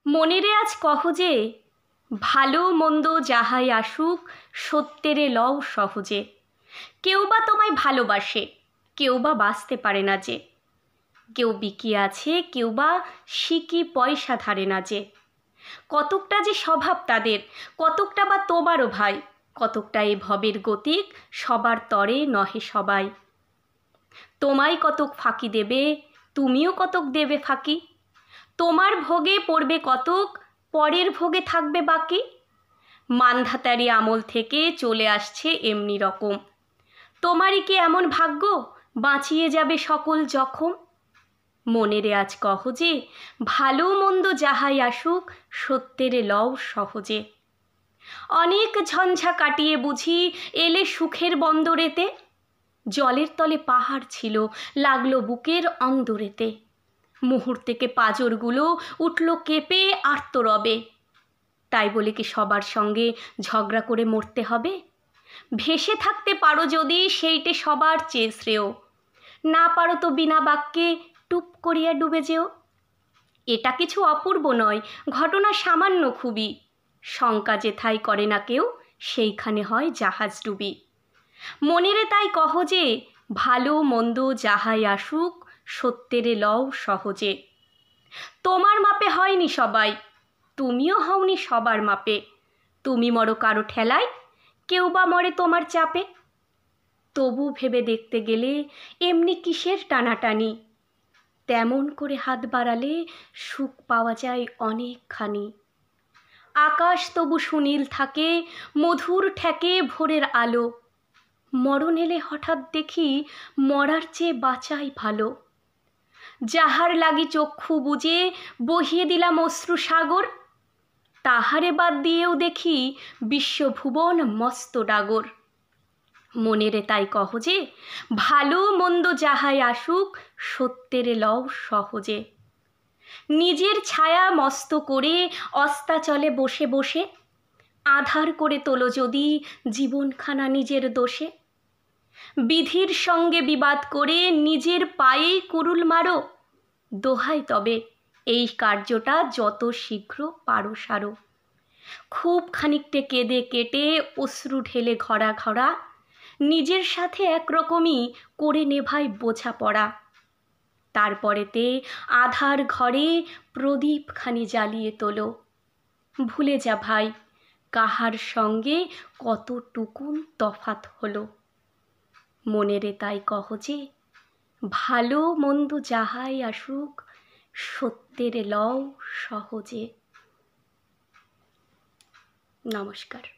মনেরে আজ কহ যে, ভালো মন্দ যাহাই আসুক সত্যেরে লও সহজে। কেউ বা তোমায় ভালোবাসে, কেউ বা বাঁচতে পারে না যে। কেউ বিকি আছে, কেউ বা সিকি পয়সা ধারে না যে। কতকটা যে স্বভাব তাদের, কতকটা বা তোমারও ভাই, কতকটা এ ভবের গতিক সবার তরে নহে সবাই। তোমায় কতক ফাঁকি দেবে, তুমিও কতক দেবে ফাঁকি। তোমার ভোগে পড়বে কতক, পরের ভোগে থাকবে বাকি। মানধাতারি আমল থেকে চলে আসছে এমনি রকম। তোমারই কি এমন ভাগ্য, বাঁচিয়ে যাবে সকল জখম। মনেরে আজ কহ যে, ভালো মন্দ যাহাই আসুক সত্যেরে লও সহজে। অনেক ঝঞ্ঝা কাটিয়ে বুঝি এলে সুখের বন্দরেতে। জলের তলে পাহাড় ছিল, লাগলো বুকের অন্দরেতে। মুহূর্তেকে পাঁজরগুলো উঠল কেঁপে আর্তরবে। তাই বলে কি সবার সঙ্গে ঝগড়া করে মরতে হবে? ভেসে থাকতে পারো যদি সেইটে সবার চেয়ে শ্রেয়। না পারো তো বিনা বাক্যে টুপ করিয়া ডুবে যেও। এটা কিছু অপূর্ব নয়, ঘটনা সামান্য খুবই। শঙ্কা যেথায় করে না কেউ, সেইখানে হয় জাহাজ ডুবি। মনেরে তাই কহ যে, ভালো মন্দ যাহাই আসুক সত্যেরে লও সহজে। তোমার মাপে হয়নি সবাই, তুমিও হওনি সবার মাপে। তুমি মরো কারো ঠেলায়, কেউ বা মরে তোমার চাপে। তবু ভেবে দেখতে গেলে এমনি কিসের টানাটানি। তেমন করে হাত বাড়ালে সুখ পাওয়া যায় অনেকখানি। আকাশ তবু সুনীল থাকে, মধুর ঠেকে ভোরের আলো। মরণ এলে হঠাৎ দেখি মরার চেয়ে বাঁচাই ভালো। যাহার লাগি চক্ষু বুজে বহিয়ে দিলাম অশ্রু সাগর, তাহারে বাদ দিয়েও দেখি বিশ্বভুবন মস্ত ডাগর। মনেরে তাই কহ যে, ভালো মন্দ যাহাই আসুক সত্যেরে লও সহজে। নিজের ছায়া মস্ত করে অস্তাচলে বসে বসে, আধার করে তোলো যদি জীবনখানা নিজের দোষে। বিধির সঙ্গে বিবাদ করে নিজের পায়েই কুরুল মারো। দোহাই তবে এই কার্যটা যত শীঘ্র পারো সারো। খুব খানিকটে কেঁদে কেটে অশ্রু ঢেলে ঘরা ঘরা, নিজের সাথে একরকমই করে নেভাই বোঝাপড়া। তারপরেতে আধার ঘরে প্রদীপখানি জ্বালিয়ে তোলো। ভুলে যা ভাই, কাহার সঙ্গে কতটুকুন তফাৎ হলো। মনেরে তাই কহ যে, ভালো মন্দ যাহাই আসুক সত্যেরে লও সহজে। নমস্কার।